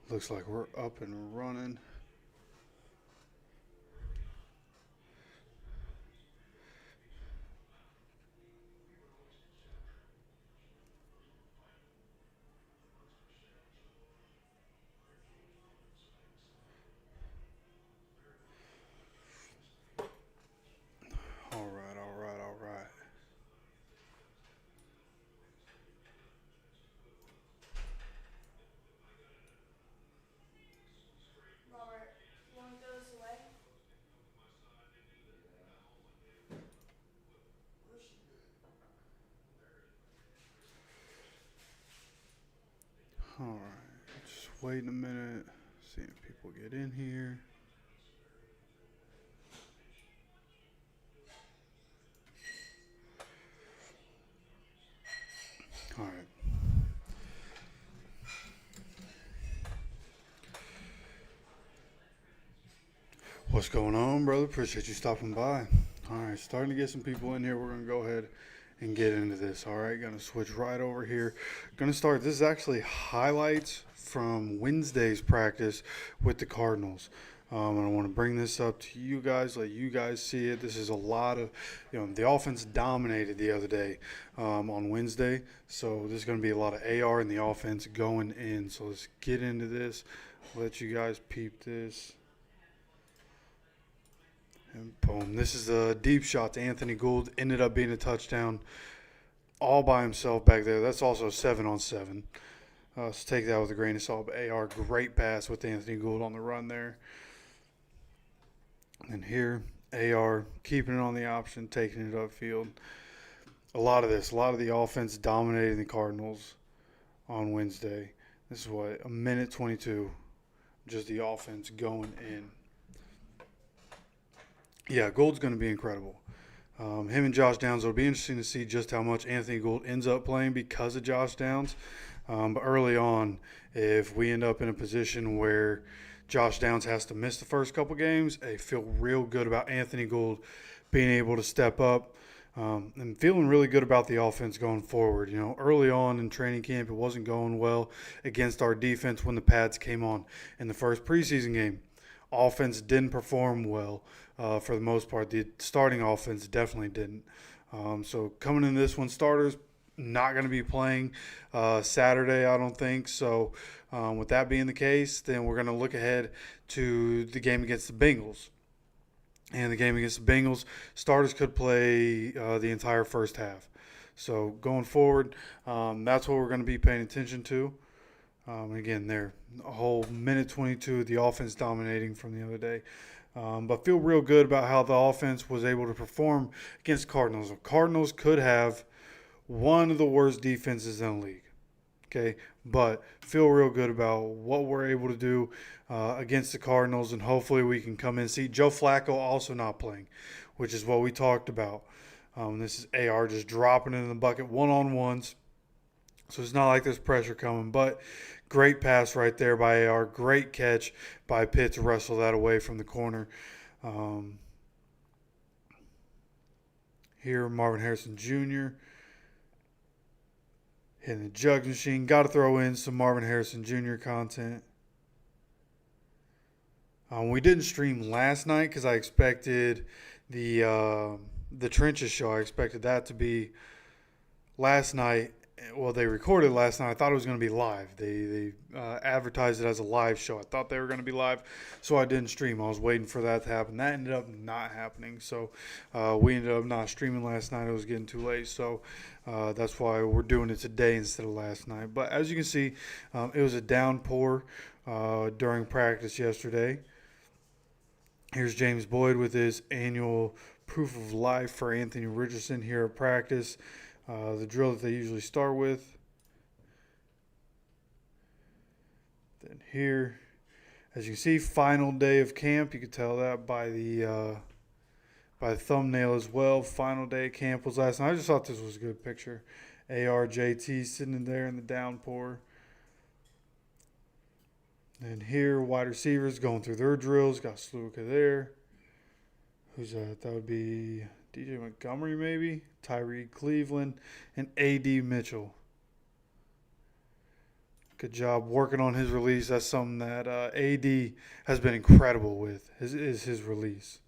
Looks like we're up and running. All right, all right, all right. Robert, you want to throw this away? All right. Just waiting a minute. Seeing if people get in here. All right. What's going on, brother? Appreciate you stopping by. All right, starting to get some people in here. We're going to go ahead and get into this. All right, going to switch right over here. Going to start. This is actually highlights from Wednesday's practice with the Cardinals. And I want to bring this up to you guys, let you guys see it. This is a lot of, the offense dominated the other day on Wednesday. So there's going to be a lot of AR in the offense going in. So let's get into this. Let you guys peep this. And boom. This is a deep shot to Anthony Gould. Ended up being a touchdown all by himself back there. That's also 7-on-7. So take that with a grain of salt. But AR, great pass with Anthony Gould on the run there. And here, AR keeping it on the option, taking it upfield. A lot of the offense dominating the Cardinals on Wednesday. This is what, a minute 22, just the offense going in. Yeah, Gould's going to be incredible. Him and Josh Downs, it'll be interesting to see just how much Anthony Gould ends up playing because of Josh Downs. But early on, if we end up in a position where Josh Downs has to miss the first couple games, I feel real good about Anthony Gould being able to step up. And feeling really good about the offense going forward. Early on in training camp, it wasn't going well against our defense when the pads came on in the first preseason game. Offense didn't perform well for the most part. The starting offense definitely didn't. So coming in this one, starters not going to be playing Saturday, I don't think. So with that being the case, then we're going to look ahead to the game against the Bengals. And the game against the Bengals, starters could play the entire first half. So going forward, that's what we're going to be paying attention to. Again, they're a whole minute 22, the offense dominating from the other day. But feel real good about how the offense was able to perform against Cardinals. The Cardinals could have one of the worst defenses in the league. Okay, but feel real good about what we're able to do against the Cardinals, and hopefully we can come in and see Joe Flacco also not playing, which is what we talked about. This is AR just dropping it in the bucket one-on-ones. So it's not like there's pressure coming, but great pass right there by AR. Great catch by Pitt to wrestle that away from the corner. Here, Marvin Harrison Jr. hitting the jug machine. Got to throw in some Marvin Harrison Jr. content. We didn't stream last night because I expected the trenches show. I expected that to be last night. Well, they recorded last night. I thought it was going to be live. They advertised it as a live show. I thought they were going to be live, so I didn't stream. I was waiting for that to happen. That ended up not happening, so we ended up not streaming last night. It was getting too late, so that's why we're doing it today instead of last night. But as you can see, it was a downpour during practice yesterday. Here's James Boyd with his annual proof of life for Anthony Richardson here at practice. The drill that they usually start with. Then here, as you can see, final day of camp. You can tell that by the thumbnail as well. Final day of camp was last night. I just thought this was a good picture. ARJT sitting there in the downpour. And here, wide receivers going through their drills. Got Sluka there. Who's that? That would be DJ Montgomery, maybe. Tyree Cleveland and A.D. Mitchell. Good job working on his release. That's something that AD has been incredible with, is his release.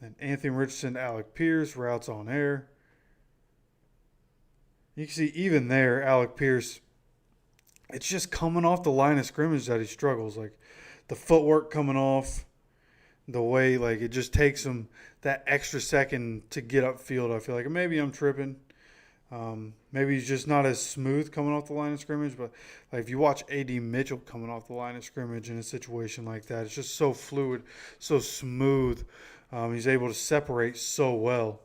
And Anthony Richardson, Alec Pierce, routes on air. You can see even there, Alec Pierce, it's just coming off the line of scrimmage that he struggles. Like the footwork coming off, the way like it just takes him that extra second to get upfield. I feel like maybe I'm tripping. Maybe he's just not as smooth coming off the line of scrimmage. But like if you watch A.D. Mitchell coming off the line of scrimmage in a situation like that, it's just so fluid, so smooth. He's able to separate so well.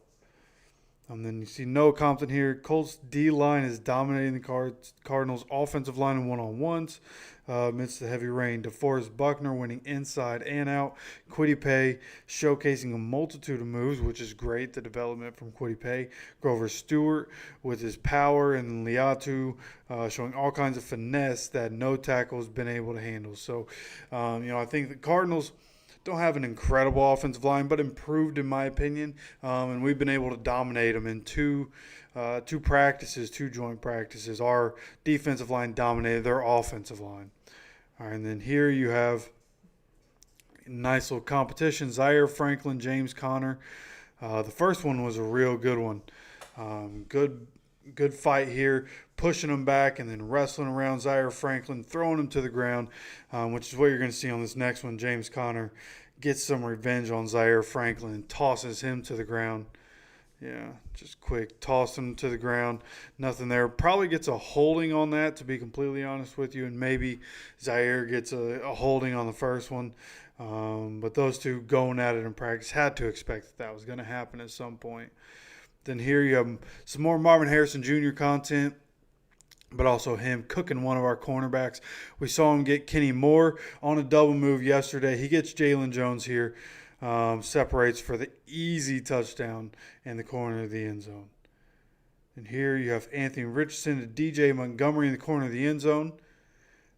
And then you see Noah Compton here. Colts D-line is dominating the Cardinals' offensive line in one-on-ones amidst the heavy rain. DeForest Buckner winning inside and out. Kwity Paye showcasing a multitude of moves, which is great, the development from Kwity Paye. Grover Stewart with his power, and Liatu showing all kinds of finesse that no tackle has been able to handle. So, I think the Cardinals don't have an incredible offensive line, but improved in my opinion. And we've been able to dominate them in two practices, two joint practices. Our defensive line dominated their offensive line. All right, and then here you have nice little competition. Zaire Franklin, James Conner. The first one was a real good one. Good fight here, pushing him back and then wrestling around Zaire Franklin, throwing him to the ground, which is what you're going to see on this next one. James Conner gets some revenge on Zaire Franklin and tosses him to the ground. Yeah, just quick, toss him to the ground. Nothing there. Probably gets a holding on that, to be completely honest with you, and maybe Zaire gets a holding on the first one. But those two going at it in practice had to expect that was going to happen at some point. Then here you have some more Marvin Harrison Jr. content, but also him cooking one of our cornerbacks. We saw him get Kenny Moore on a double move yesterday. He gets Jalen Jones here, separates for the easy touchdown in the corner of the end zone. And here you have Anthony Richardson to DJ Montgomery in the corner of the end zone.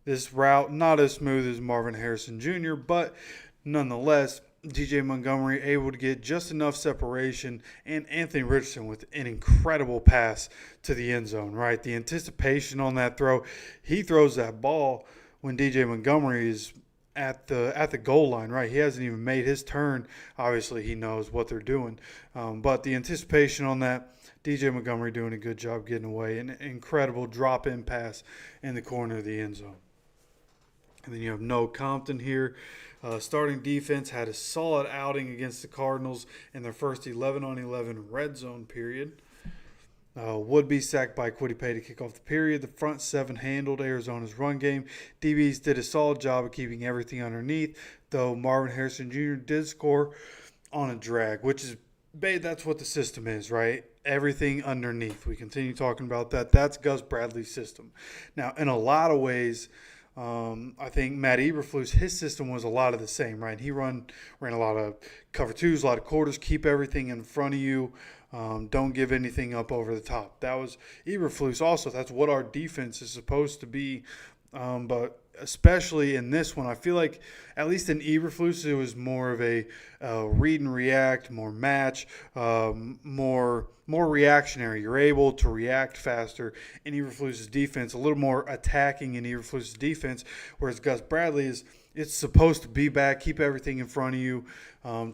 This route not as smooth as Marvin Harrison Jr., but nonetheless, DJ Montgomery able to get just enough separation, and Anthony Richardson with an incredible pass to the end zone, right? The anticipation on that throw. He throws that ball when DJ Montgomery is at the goal line, right? He hasn't even made his turn. Obviously, he knows what they're doing. But the anticipation on that, DJ Montgomery doing a good job getting away. An incredible drop-in pass in the corner of the end zone. And then you have Noah Compton here. Starting defense had a solid outing against the Cardinals in their first 11-on-11 red zone period. Would be sacked by Kwity Paye to kick off the period. The front seven handled Arizona's run game. DBs did a solid job of keeping everything underneath, though Marvin Harrison Jr. did score on a drag, which is that's what the system is, right? Everything underneath. We continue talking about that. That's Gus Bradley's system. Now, in a lot of ways, I think Matt Eberflus, his system was a lot of the same, right? He ran a lot of cover twos, a lot of quarters, keep everything in front of you, don't give anything up over the top. That was Eberflus also. That's what our defense is supposed to be. But especially in this one, I feel like at least in Eberflus, it was more of a read and react, more match, more reactionary. You're able to react faster in Eberflus's defense, a little more attacking in Eberflus's defense, whereas Gus Bradley it's supposed to be back, keep everything in front of you,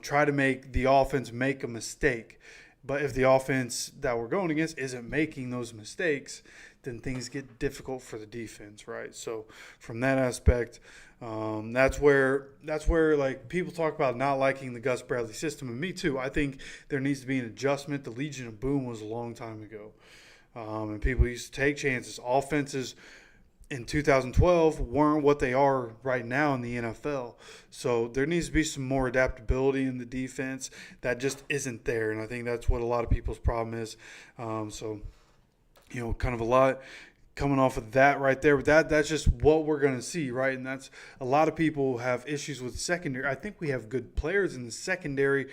try to make the offense make a mistake. But if the offense that we're going against isn't making those mistakes, then things get difficult for the defense, right? So from that aspect, that's where like people talk about not liking the Gus Bradley system, and me too. I think there needs to be an adjustment. The Legion of Boom was a long time ago, and people used to take chances. Offenses in 2012 weren't what they are right now in the NFL. So there needs to be some more adaptability in the defense that just isn't there, and I think that's what a lot of people's problem is. Kind of a lot coming off of that right there. But that's just what we're going to see, right? And that's a lot of people have issues with secondary. I think we have good players in the secondary.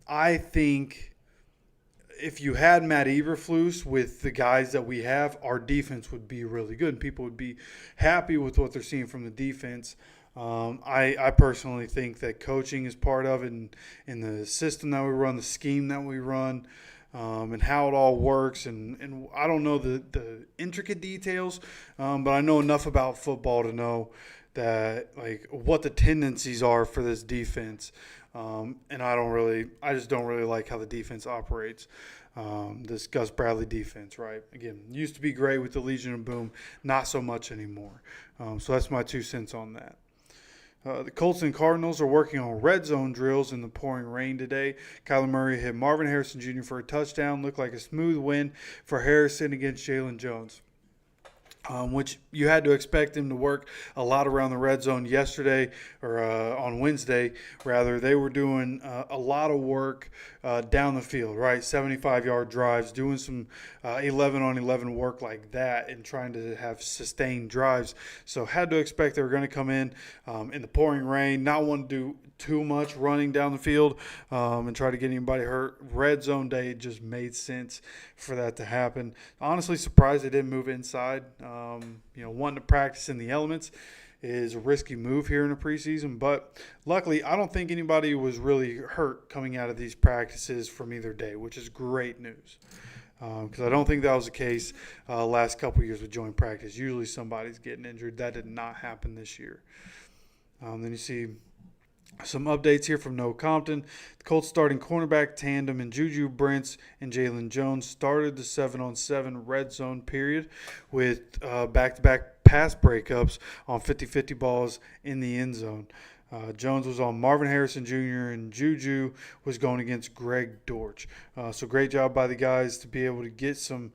I think if you had Matt Eberflus with the guys that we have, our defense would be really good. And people would be happy with what they're seeing from the defense. I personally think that coaching is part of it in the system that we run, the scheme that we run. and how it all works. And I don't know the intricate details, but I know enough about football to know that like what the tendencies are for this defense. And I just don't really like how the defense operates. This Gus Bradley defense, right? Again, used to be great with the Legion of Boom, not so much anymore. So that's my 2 cents on that. The Colts and Cardinals are working on red zone drills in the pouring rain today. Kyler Murray hit Marvin Harrison Jr. for a touchdown. Looked like a smooth win for Harrison against Jalen Jones. Which you had to expect him to work a lot around the red zone yesterday, or on Wednesday, rather. They were doing a lot of work down the field, right? 75-yard drives, doing some 11-on-11 work like that and trying to have sustained drives. So had to expect they were going to come in the pouring rain, not want to do too much running down the field and try to get anybody hurt. Red zone day, it just made sense for that to happen. Honestly, surprised they didn't move inside. Wanting to practice in the elements is a risky move here in the preseason, but luckily I don't think anybody was really hurt coming out of these practices from either day, which is great news. Because I don't think that was the case last couple years with joint practice. Usually somebody's getting injured. That did not happen this year. Then you see some updates here from Noah Compton. The Colts starting cornerback tandem in Juju Brents and Jalen Jones started the 7-on-7 red zone period with back-to-back pass breakups on 50-50 balls in the end zone. Jones was on Marvin Harrison Jr. and Juju was going against Greg Dortch. So great job by the guys to be able to get some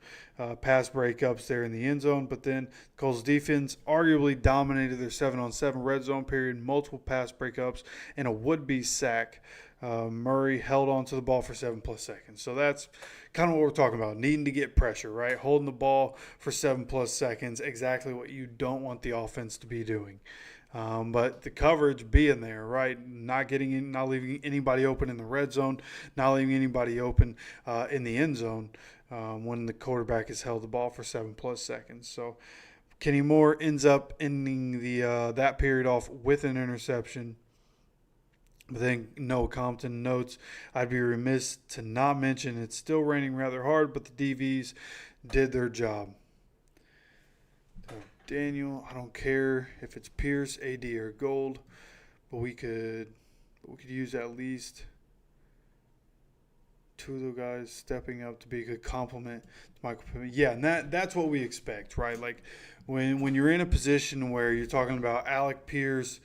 pass breakups there in the end zone. But then Colts defense arguably dominated their 7-on-7 red zone period, multiple pass breakups, and a would-be sack. Murray held on to the ball for 7+ seconds. So that's kind of what we're talking about, needing to get pressure, right? Holding the ball for 7+ seconds, exactly what you don't want the offense to be doing. But the coverage being there, right? Not leaving anybody open in the red zone, not leaving anybody open in the end zone when the quarterback has held the ball for 7+ seconds. So Kenny Moore ends up ending that period off with an interception. But then Noah Compton notes, I'd be remiss to not mention it's still raining rather hard, but the DVs did their job. Daniel, I don't care if it's Pierce, AD, or Gold, but we could use at least 2 of those guys stepping up to be a good compliment to Michael Pittman. Yeah, and that's what we expect, right? Like when you're in a position where you're talking about Alec Pierce,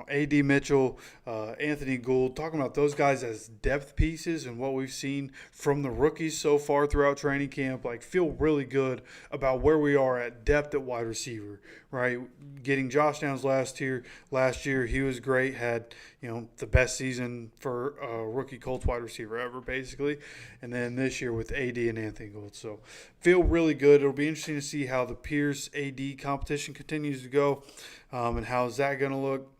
A.D. Mitchell, Anthony Gould, talking about those guys as depth pieces and what we've seen from the rookies so far throughout training camp, like feel really good about where we are at depth at wide receiver, right? Getting Josh Downs last year, he was great, had, the best season for a rookie Colts wide receiver ever, basically. And then this year with AD and Anthony Gould. So feel really good. It'll be interesting to see how the Pierce-AD competition continues to go and how is that going to look.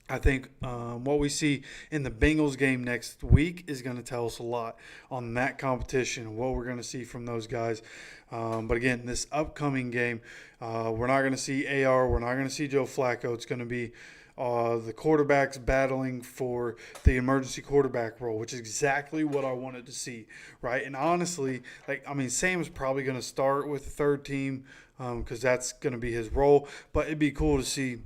I think what we see in the Bengals game next week is going to tell us a lot on that competition and what we're going to see from those guys. But again, this upcoming game, we're not going to see AR. We're not going to see Joe Flacco. It's going to be the quarterbacks battling for the emergency quarterback role, which is exactly what I wanted to see, right? And honestly, Sam's probably going to start with the third team because that's going to be his role. But it'd be cool to see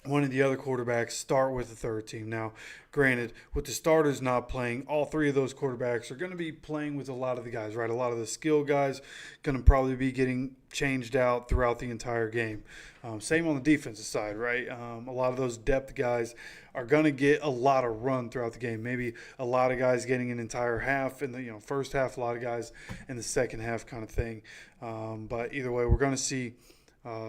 one of the other quarterbacks start with the third team. Now, granted, with the starters not playing, all 3 of those quarterbacks are going to be playing with a lot of the guys, right? A lot of the skill guys going to probably be getting changed out throughout the entire game. Same on the defensive side, right? A lot of those depth guys are going to get a lot of run throughout the game. Maybe a lot of guys getting an entire half in the first half, a lot of guys in the second half kind of thing. But either way, we're going to see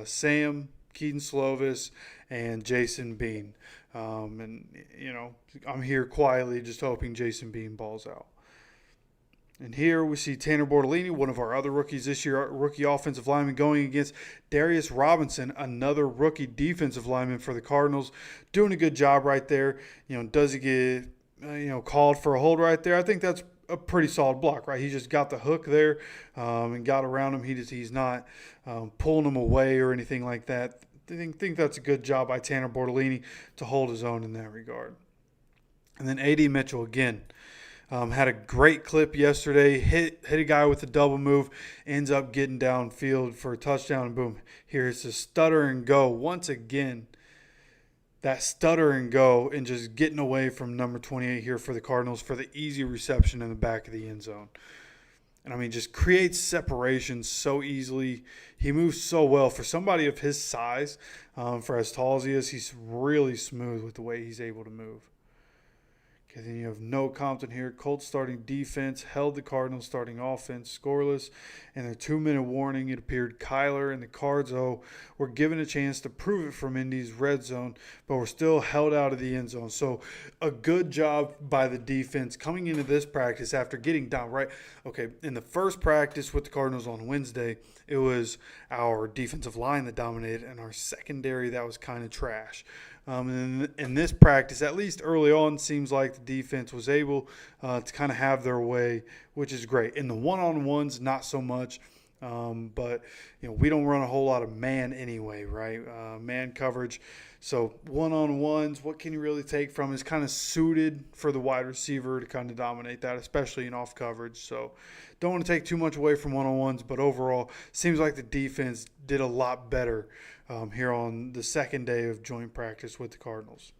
Sam, Keaton Slovis, and Jason Bean. I'm here quietly just hoping Jason Bean balls out. And here we see Tanner Bortolini, one of our other rookies this year, rookie offensive lineman, going against Darius Robinson, another rookie defensive lineman for the Cardinals, doing a good job right there. Does he get called for a hold right there? I think that's a pretty solid block, right? He just got the hook there and got around him. He's not pulling him away or anything like that. I think that's a good job by Tanner Bortolini to hold his own in that regard. And then A.D. Mitchell again. Had a great clip yesterday, hit a guy with a double move, ends up getting downfield for a touchdown, and boom, here's the stutter and go once again. That stutter and go and just getting away from number 28 here for the Cardinals for the easy reception in the back of the end zone. And I mean, just creates separation so easily. He moves so well for somebody of his size. For as tall as he is, he's really smooth with the way he's able to move. Okay, then you have Noah Compton here. Colts starting defense held the Cardinals starting offense scoreless. In their 2-minute warning, it appeared Kyler and the Cards, were given a chance to prove it from Indy's red zone, but were still held out of the end zone. So a good job by the defense coming into this practice after getting down, right? Okay, in the first practice with the Cardinals on Wednesday, it was our defensive line that dominated and our secondary that was kind of trash. And in this practice, at least early on, seems like the defense was able to kind of have their way, which is great. In the one-on-ones, not so much. But, we don't run a whole lot of man anyway, right? Man coverage. So one-on-ones, what can you really take from is kind of suited for the wide receiver to kind of dominate that, especially in off coverage. So don't want to take too much away from one-on-ones, but overall, seems like the defense did a lot better here on the second day of joint practice with the Cardinals.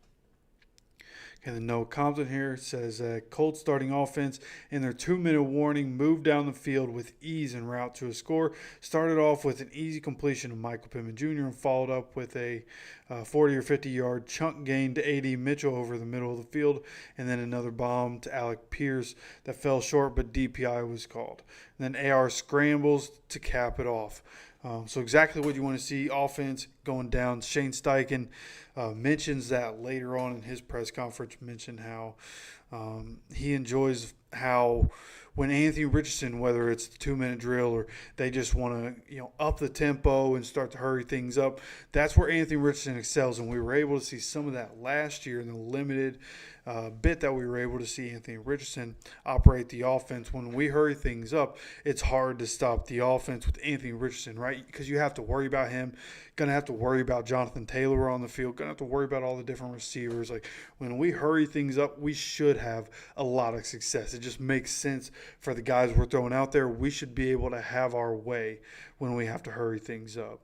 And then Noah Compton here says Colts starting offense in their 2-minute warning moved down the field with ease en route to a score. Started off with an easy completion of Michael Pittman Jr. and followed up with a 40 or 50-yard chunk gain to A.D. Mitchell over the middle of the field, and then another bomb to Alec Pierce that fell short, but DPI was called. And then AR scrambles to cap it off. So exactly what you want to see, offense going down. Shane Steichen mentions that later on in his press conference, mentioned how he enjoys how when Anthony Richardson, whether it's the 2-minute drill or they just want to up the tempo and start to hurry things up, that's where Anthony Richardson excels. And we were able to see some of that last year in the limited bit that we were able to see Anthony Richardson operate the offense. When we hurry things up, it's hard to stop the offense with Anthony Richardson, right? Because you have to worry about him, going to have to worry about Jonathan Taylor on the field, going to have to worry about all the different receivers. Like when we hurry things up, we should have a lot of success. It just makes sense for the guys we're throwing out there. We should be able to have our way when we have to hurry things up.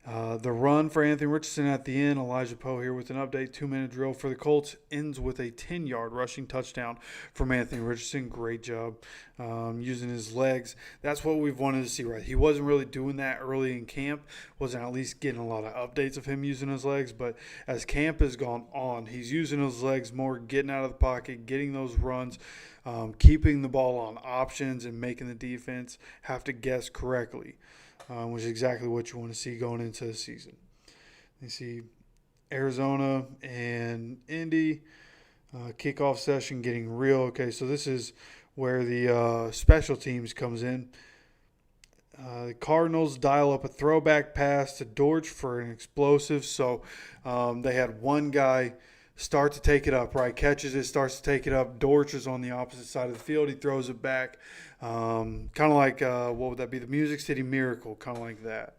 The run for Anthony Richardson at the end, Elijah Poe here with an update. 2-minute drill for the Colts ends with a 10-yard rushing touchdown from Anthony Richardson. Great job using his legs. That's what we've wanted to see, right? He wasn't really doing that early in camp. Wasn't at least getting a lot of updates of him using his legs. But as camp has gone on, he's using his legs more, getting out of the pocket, getting those runs, keeping the ball on options and making the defense have to guess correctly. Which is exactly what you want to see going into the season. You see Arizona and Indy kickoff session getting real. Okay, so this is where the special teams comes in. The Cardinals dial up a throwback pass to Dortch for an explosive. So they had one guy start to take it up, right? Catches it, starts to take it up. Dortch is on the opposite side of the field. He throws it back. Kind of like, what would that be? The Music City Miracle, kind of like that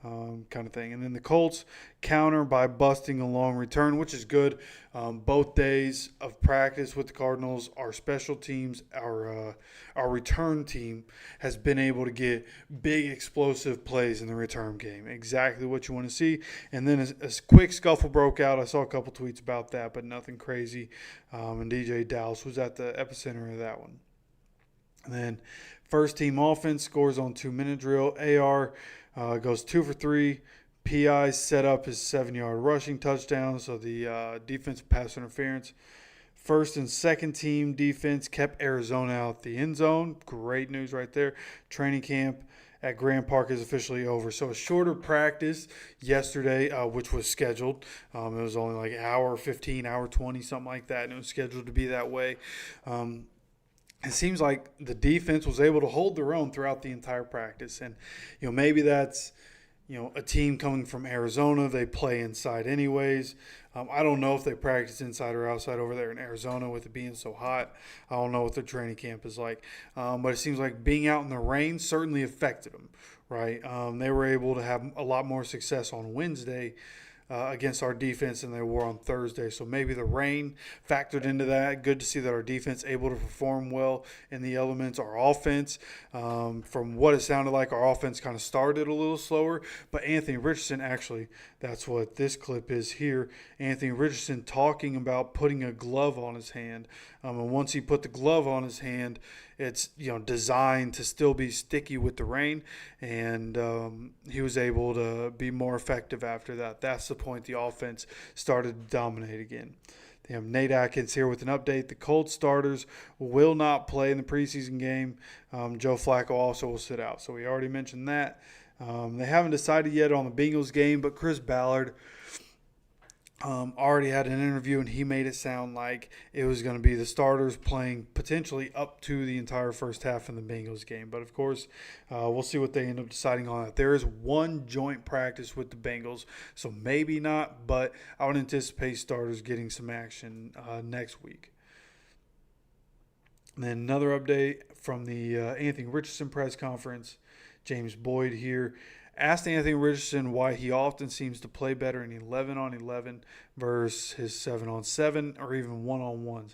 kind of thing. And then the Colts counter by busting a long return, which is good. Both days of practice with the Cardinals, our special teams, our return team has been able to get big explosive plays in the return game. Exactly what you want to see. And then a quick scuffle broke out. I saw a couple tweets about that, but nothing crazy. And DJ Dallas was at the epicenter of that one. And then first team offense scores on 2-minute drill. AR goes 2 for 3. PI set up his 7-yard rushing touchdown, so the defensive pass interference. First and second team defense kept Arizona out the end zone. Great news right there. Training camp at Grand Park is officially over. So a shorter practice yesterday, which was scheduled. It was only like hour 15, hour 20, something like that, and it was scheduled to be that way. It seems like the defense was able to hold their own throughout the entire practice. And, maybe that's, a team coming from Arizona. They play inside anyways. I don't know if they practice inside or outside over there in Arizona with it being so hot. I don't know what their training camp is like. But it seems like being out in the rain certainly affected them, right? They were able to have a lot more success on Wednesday against our defense than they were on Thursday. So maybe the rain factored into that. Good to see that our defense able to perform well in the elements. Our offense, from what it sounded like, our offense kind of started a little slower. But Anthony Richardson, actually, that's what this clip is here. Anthony Richardson talking about putting a glove on his hand. And once he put the glove on his hand, it's designed to still be sticky with the rain, and he was able to be more effective after that. That's the point. The offense started to dominate again. They have Nate Atkins here with an update. The Colts starters will not play in the preseason game. Joe Flacco also will sit out. So we already mentioned that. They haven't decided yet on the Bengals game, but Chris Ballard already had an interview, and he made it sound like it was going to be the starters playing potentially up to the entire first half in the Bengals game. But, of course, we'll see what they end up deciding on that. There is one joint practice with the Bengals, so maybe not, but I would anticipate starters getting some action next week. And then another update from the Anthony Richardson press conference. James Boyd here asked Anthony Richardson why he often seems to play better in 11-on-11 versus his 7-on-7 or even 1-on-1s.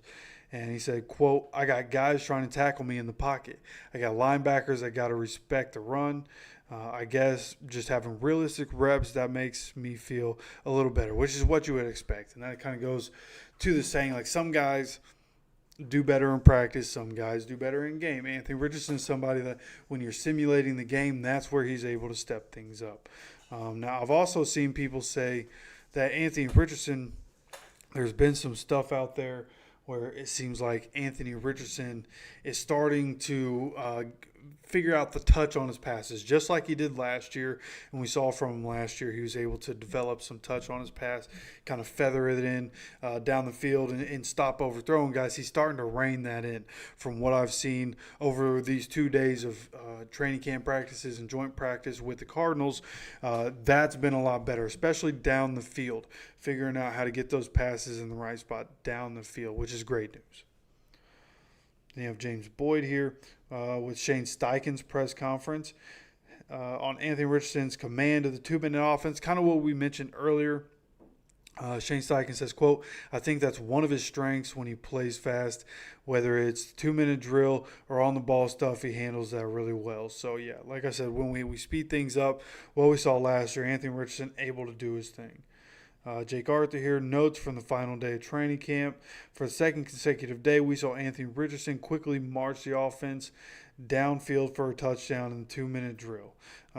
And he said, quote, "I got guys trying to tackle me in the pocket. I got linebackers that got to respect the run. I guess just having realistic reps, that makes me feel a little better," which is what you would expect. And that kind of goes to the saying, like, some guys do better in practice, some guys do better in game. Anthony Richardson is somebody that when you're simulating the game, that's where he's able to step things up. Now, I've also seen people say that Anthony Richardson, there's been some stuff out there where it seems like Anthony Richardson is starting to figure out the touch on his passes, just like he did last year. And we saw from him last year, he was able to develop some touch on his pass, kind of feather it in down the field and stop overthrowing guys. He's starting to rein that in from what I've seen over these 2 days of training camp practices and joint practice with the Cardinals. That's been a lot better, especially down the field, figuring out how to get those passes in the right spot down the field, which is great news. Then you have James Boyd here with Shane Steichen's press conference on Anthony Richardson's command of the 2-minute offense, kind of what we mentioned earlier. Shane Steichen says, quote, "I think that's one of his strengths when he plays fast, whether it's 2-minute drill or on the ball stuff, he handles that really well." So, yeah, like I said, when we speed things up, what we saw last year, Anthony Richardson able to do his thing. Jake Arthur here, notes from the final day of training camp. For the second consecutive day, we saw Anthony Richardson quickly march the offense downfield for a touchdown in the 2-minute drill.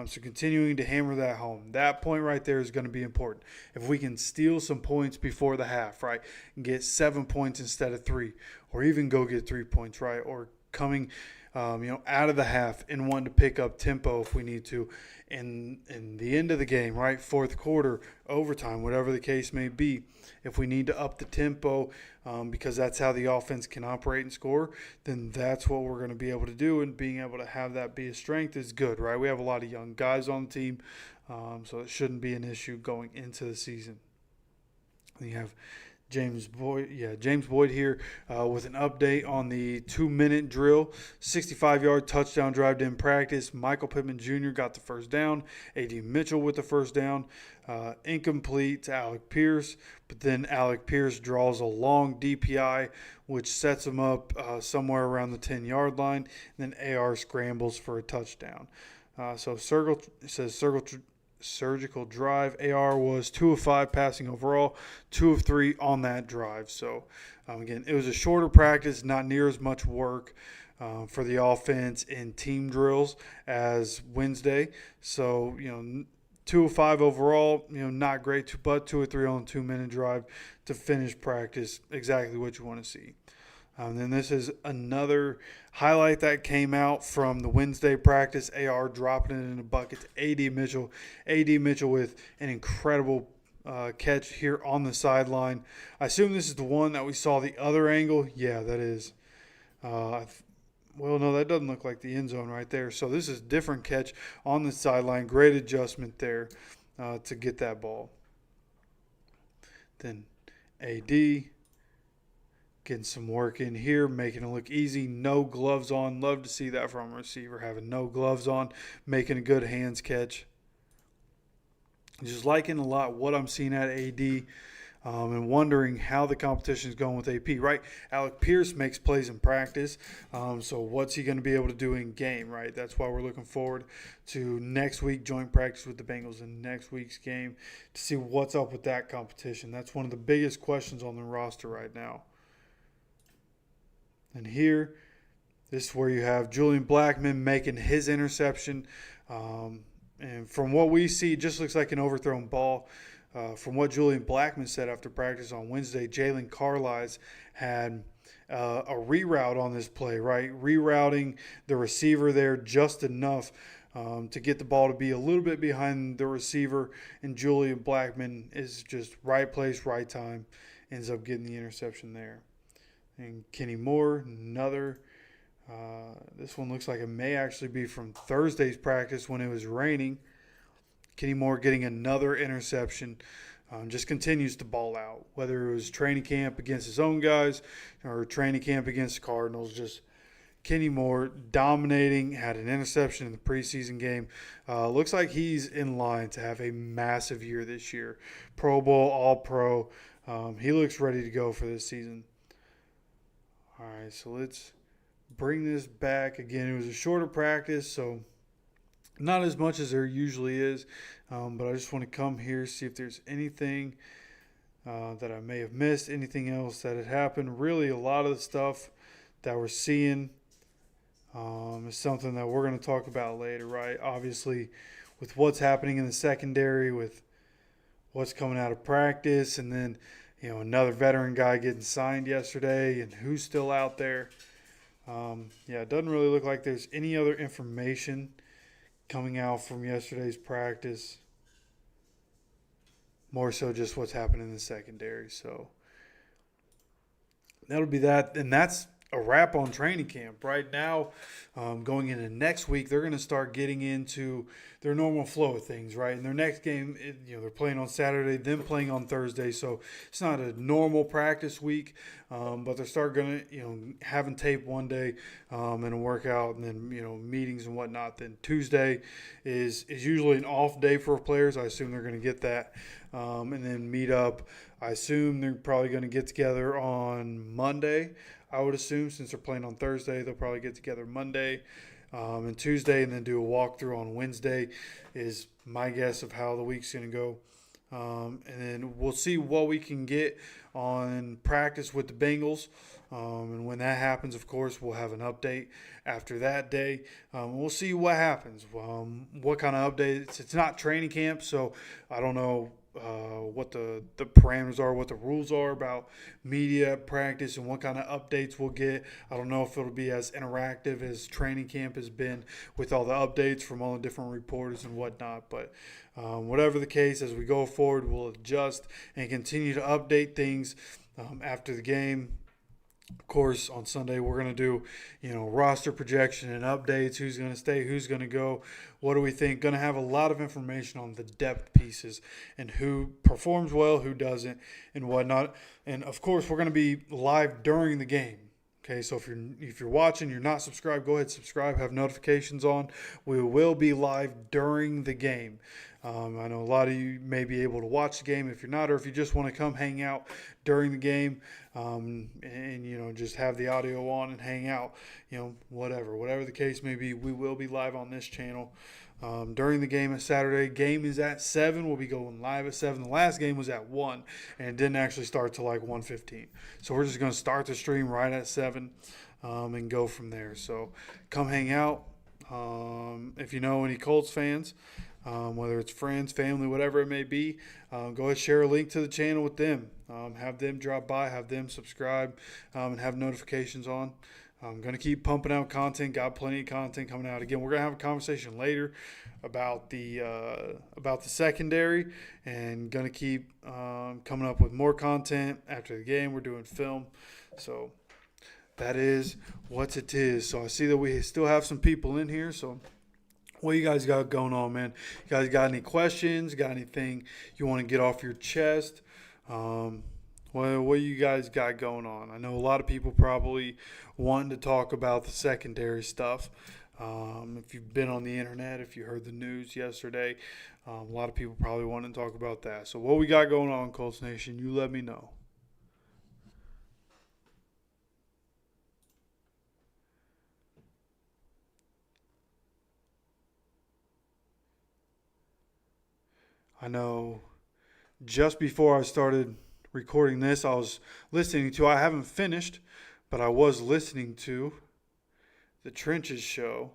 So continuing to hammer that home. That point right there is going to be important. If we can steal some points before the half, right, and get 7 points instead of 3, or even go get 3 points, right, or coming out of the half and wanting to pick up tempo if we need to in the end of the game, right, fourth quarter, overtime, whatever the case may be. If we need to up the tempo because that's how the offense can operate and score, then that's what we're going to be able to do, and being able to have that be a strength is good, right? We have a lot of young guys on the team, so it shouldn't be an issue going into the season. And you have James Boyd here with an update on the 2-minute drill. 65-yard touchdown drive in practice. Michael Pittman Jr. got the first down. A.D. Mitchell with the first down. Incomplete to Alec Pierce, but then Alec Pierce draws a long DPI, which sets him up somewhere around the 10-yard line. And then AR scrambles for a touchdown. Surgical drive. AR was 2 of 5 passing overall, 2 of 3 on that drive. So, again, it was a shorter practice, not near as much work for the offense in team drills as Wednesday. So, 2 of 5 overall, not great, but 2 of 3 on a 2-minute drive to finish practice. Exactly what you want to see. And then this is another highlight that came out from the Wednesday practice. AR dropping it in a bucket to A.D. Mitchell. A.D. Mitchell with an incredible catch here on the sideline. I assume this is the one that we saw the other angle. Yeah, that is. Well, no, that doesn't look like the end zone right there. So this is a different catch on the sideline. Great adjustment there to get that ball. Then A.D. getting some work in here, making it look easy. No gloves on. Love to see that from a receiver, having no gloves on, making a good hands catch. Just liking a lot what I'm seeing at AD. And wondering how the competition is going with AP, right? Alec Pierce makes plays in practice, so what's he going to be able to do in game, right? That's why we're looking forward to next week joint practice with the Bengals and next week's game to see what's up with that competition. That's one of the biggest questions on the roster right now. And here, this is where you have Julian Blackmon making his interception. And from what we see, it just looks like an overthrown ball. From what Julian Blackmon said after practice on Wednesday, Jalen Carlisle had a reroute on this play, right? Rerouting the receiver there just enough to get the ball to be a little bit behind the receiver. And Julian Blackmon is just right place, right time, ends up getting the interception there. And Kenny Moore, another. This one looks like it may actually be from Thursday's practice when it was raining. Kenny Moore getting another interception. Just continues to ball out. Whether it was training camp against his own guys or training camp against the Cardinals, just Kenny Moore dominating, had an interception in the preseason game. Looks like he's in line to have a massive year this year. Pro Bowl, All-Pro. He looks ready to go for this season. All right, so let's bring this back. Again, it was a shorter practice, so not as much as there usually is, but I just want to come here, see if there's anything that I may have missed, anything else that had happened. Really, a lot of the stuff that we're seeing is something that we're going to talk about later, right? Obviously, with what's happening in the secondary, with what's coming out of practice, and then another veteran guy getting signed yesterday, and who's still out there. It doesn't really look like there's any other information coming out from yesterday's practice. More so just what's happening in the secondary. So that'll be that. And that's a wrap on training camp. Right now, going into next week, they're going to start getting into their normal flow of things, right? In their next game, they're playing on Saturday, then playing on Thursday. So it's not a normal practice week, but they're start going to, having tape one day and a workout, and then, meetings and whatnot. Then Tuesday is usually an off day for players. I assume they're going to get that. And then meet up. I assume they're probably going to get together on Monday. I would assume since they're playing on Thursday, they'll probably get together Monday and Tuesday, and then do a walkthrough on Wednesday is my guess of how the week's going to go. And then we'll see what we can get on practice with the Bengals. And when that happens, of course, we'll have an update after that day. We'll see what happens, what kind of updates. It's not training camp, so I don't know what the parameters are, what the rules are about media practice, and what kind of updates we'll get. I don't know if it'll be as interactive as training camp has been with all the updates from all the different reporters and whatnot. But whatever the case, as we go forward, we'll adjust and continue to update things after the game. Of course, on Sunday, we're going to do, roster projection and updates, who's going to stay, who's going to go, what do we think. Going to have a lot of information on the depth pieces and who performs well, who doesn't, and whatnot. And, of course, we're going to be live during the game. Okay, so if you're watching, you're not subscribed, go ahead and subscribe, have notifications on. We will be live during the game. I know a lot of you may be able to watch the game if you're not, or if you just want to come hang out during the game and just have the audio on and hang out, whatever the case may be, we will be live on this channel during the game at Saturday. Game is at 7. We'll be going live at 7. The last game was at 1, and it didn't actually start till like 1:15. So we're just going to start the stream right at 7 and go from there. So come hang out. If you know any Colts fans, whether it's friends, family, whatever it may be, go ahead and share a link to the channel with them. Have them drop by, have them subscribe, and have notifications on. I'm going to keep pumping out content. Got plenty of content coming out. Again, we're going to have a conversation later about the secondary, and going to keep coming up with more content after the game. We're doing film. So that is what it is. So I see that we still have some people in here. So what you guys got going on, man? You guys got any questions? Got anything you want to get off your chest? What you guys got going on? I know a lot of people probably wanting to talk about the secondary stuff. If you've been on the internet, if you heard the news yesterday, a lot of people probably want to talk about that. So what we got going on, Colts Nation, you let me know. I know just before I started recording this, I was listening to, I haven't finished, but I was listening to the Trenches show.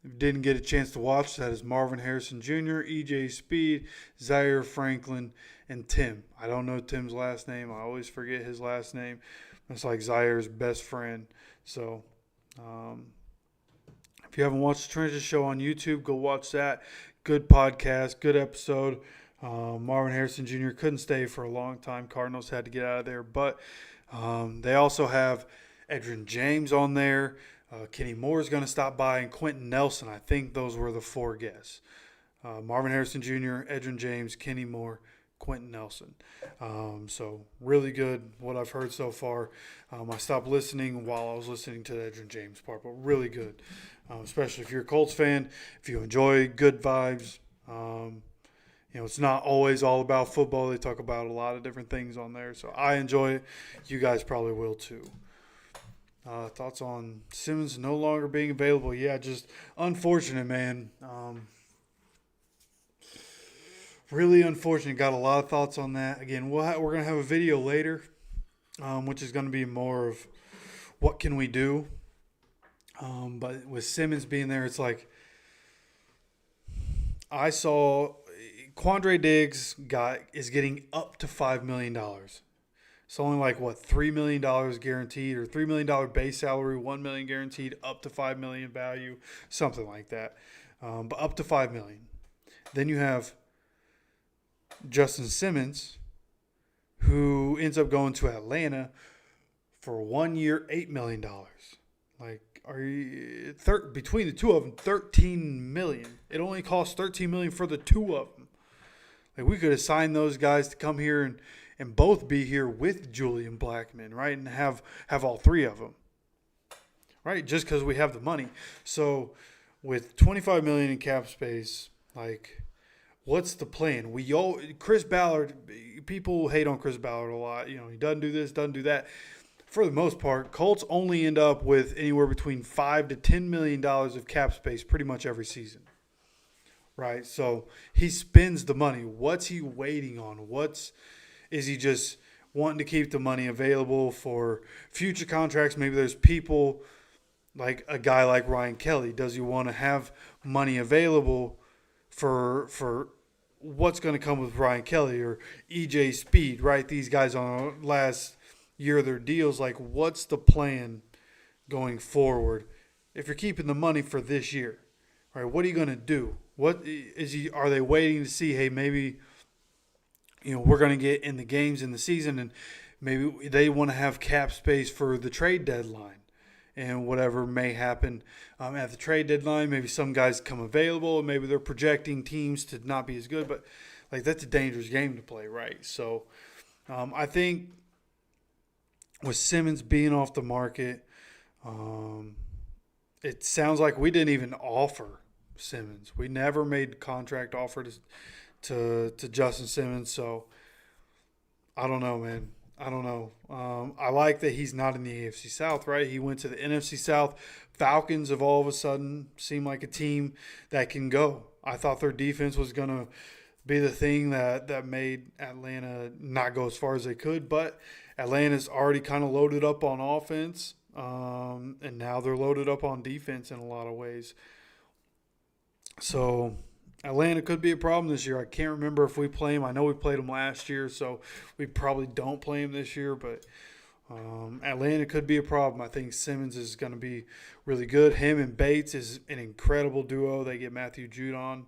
If you didn't get a chance to watch, that is Marvin Harrison Jr., EJ Speed, Zaire Franklin, and Tim. I don't know Tim's last name. I always forget his last name. It's like Zaire's best friend. So, if you haven't watched the Trenches show on YouTube, go watch that. Good podcast, good episode. Marvin Harrison Jr. couldn't stay for a long time. Cardinals had to get out of there. But they also have Edgerrin James on there. Kenny Moore is going to stop by, and Quentin Nelson. I think those were the four guests. Marvin Harrison Jr., Edgerrin James, Kenny Moore, Quentin Nelson. So really good what I've heard so far. I stopped listening while I was listening to the Edgerrin James part, but really good. Especially if you're a Colts fan, if you enjoy good vibes. It's not always all about football. They talk about a lot of different things on there. So I enjoy it. You guys probably will too. Thoughts on Simmons no longer being available? Yeah, just unfortunate, man. Really unfortunate. Got a lot of thoughts on that. Again, we're going to have a video later, which is going to be more of what can we do. But with Simmons being there, it's like I saw Quandre Diggs is getting up to $5 million. It's only like $3 million guaranteed, or $3 million base salary, $1 million guaranteed, up to $5 million value, something like that. But up to $5 million. Then you have Justin Simmons, who ends up going to Atlanta for 1 year, $8 million. Like, between the two of them, $13 million. It only costs $13 million for the two of them. Like, we could have signed those guys to come here and both be here with Julian Blackmon, right? And have all three of them, right? Just because we have the money. So with $25 million in cap space, like, what's the plan? Chris Ballard, people hate on Chris Ballard a lot. He doesn't do this, doesn't do that. For the most part, Colts only end up with anywhere between $5 to $10 million of cap space pretty much every season. Right? So he spends the money. What's he waiting on? Is he just wanting to keep the money available for future contracts? Maybe there's people like a guy like Ryan Kelly. Does he want to have money available for what's going to come with Ryan Kelly or EJ Speed, right? These guys on the last year of their deals, like, what's the plan going forward if you're keeping the money for this year? Right? What are you going to do? Are they waiting to see, hey, maybe we're going to get in the games in the season, and maybe they want to have cap space for the trade deadline and whatever may happen at the trade deadline. Maybe some guys come available, and maybe they're projecting teams to not be as good, but like, that's a dangerous game to play, right? So I think with Simmons being off the market, it sounds like we didn't even offer Simmons. We never made contract offer to Justin Simmons. So I don't know, man. I don't know. I like that he's not in the AFC South, right? He went to the NFC South. Falcons have all of a sudden seemed like a team that can go. I thought their defense was going to be the thing that made Atlanta not go as far as they could, but Atlanta's already kind of loaded up on offense, and now they're loaded up on defense in a lot of ways. So Atlanta could be a problem this year. I can't remember if we play them. I know we played them last year, so we probably don't play them this year, but Atlanta could be a problem. I think Simmons is going to be really good. Him and Bates is an incredible duo. They get Matthew Judon.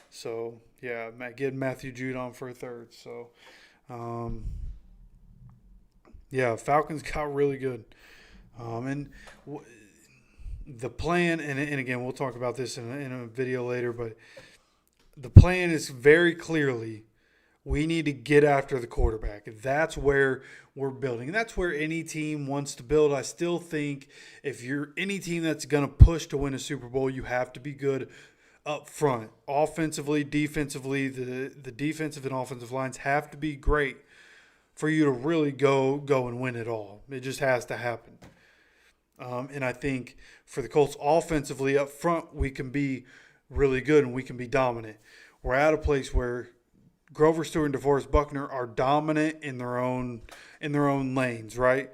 So, yeah, getting Matthew Judon for a third. So, yeah, Falcons got really good. The plan, and again, we'll talk about this in a video later, but the plan is very clearly We need to get after the quarterback. That's where we're building. And that's where any team wants to build. I still think if you're any team that's going to push to win a Super Bowl, you have to be good up front. Offensively, defensively, the defensive and offensive lines have to be great for you to really go and win it all. It just has to happen. And I think for the Colts offensively up front, we can be really good and we can be dominant. We're at a place where Grover Stewart and DeForest Buckner are dominant in their own lanes, right?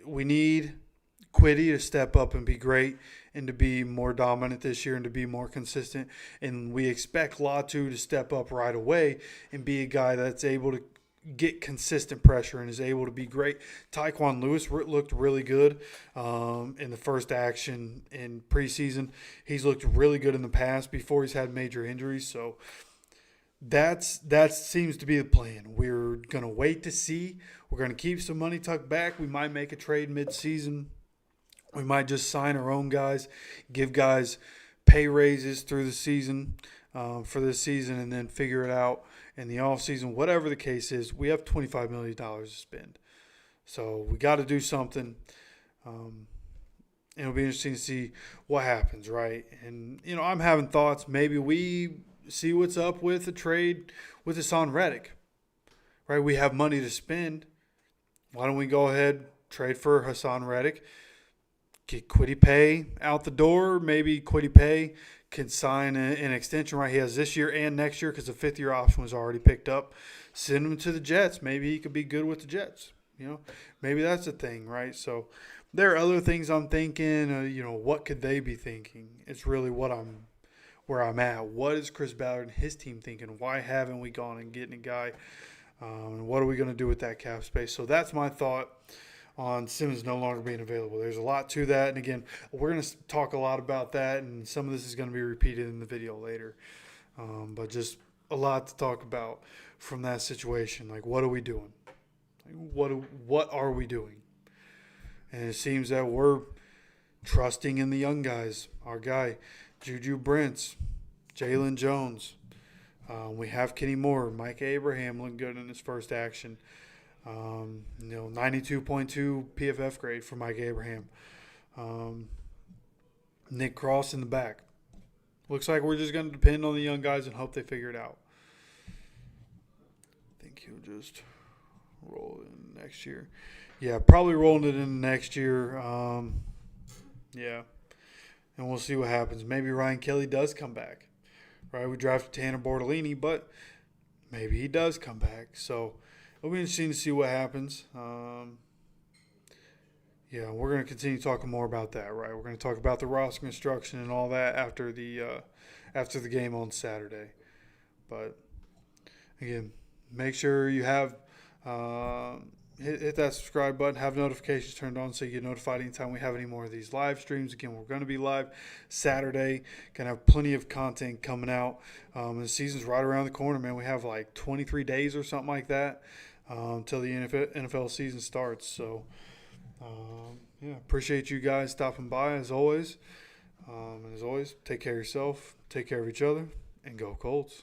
We need Quiddy to step up and be great and to be more dominant this year and to be more consistent. And we expect Latu to step up right away and be a guy that's able to get consistent pressure and is able to be great. Tyquan Lewis looked really good in the first action in preseason. He's looked really good in the past before he's had major injuries. So that seems to be the plan. We're going to wait to see. We're going to keep some money tucked back. We might make a trade mid-season. We might just sign our own guys, give guys pay raises through the season for this season, and then figure it out in the offseason. Whatever the case is, we have $25 million to spend. So we got to do something. It'll be interesting to see what happens, right? And, I'm having thoughts. Maybe we see what's up with a trade with Hassan Reddick, right? We have money to spend. Why don't we go ahead, trade for Hassan Reddick, get Kwity Paye out the door. Maybe Kwity Paye can sign an extension, right? He has this year and next year because the fifth-year option was already picked up. Send him to the Jets. Maybe he could be good with the Jets. Maybe that's a thing, right? So there are other things I'm thinking. What could they be thinking? It's really where I'm at. What is Chris Ballard and his team thinking? Why haven't we gone and getting a guy? And what are we going to do with that cap space? So that's my thought on Simmons no longer being available. There's a lot to that. And again, we're going to talk a lot about that, and some of this is going to be repeated in the video later. But just a lot to talk about from that situation. Like, what are we doing? What are we doing? And it seems that we're trusting in the young guys. Our guy, Juju Brents, Jalen Jones. We have Kenny Moore, Mike Abraham looking good in his first action. 92.2 PFF grade for Mike Abraham. Nick Cross in the back. Looks like we're just going to depend on the young guys and hope they figure it out. I think he'll just roll it in next year. Yeah, probably rolling it in next year. Yeah. And we'll see what happens. Maybe Ryan Kelly does come back. Right? We drafted Tanner Bortolini, but maybe he does come back. So it'll be interesting to see what happens. We're going to continue talking more about that, right? We're going to talk about the roster construction and all that after the game on Saturday. But again, make sure you have hit that subscribe button, have notifications turned on so you get notified anytime we have any more of these live streams. Again, we're going to be live Saturday. Going to have plenty of content coming out. And the season's right around the corner, man. We have like 23 days or something like that until the NFL season starts. So, appreciate you guys stopping by as always. And as always, take care of yourself, take care of each other, and go Colts.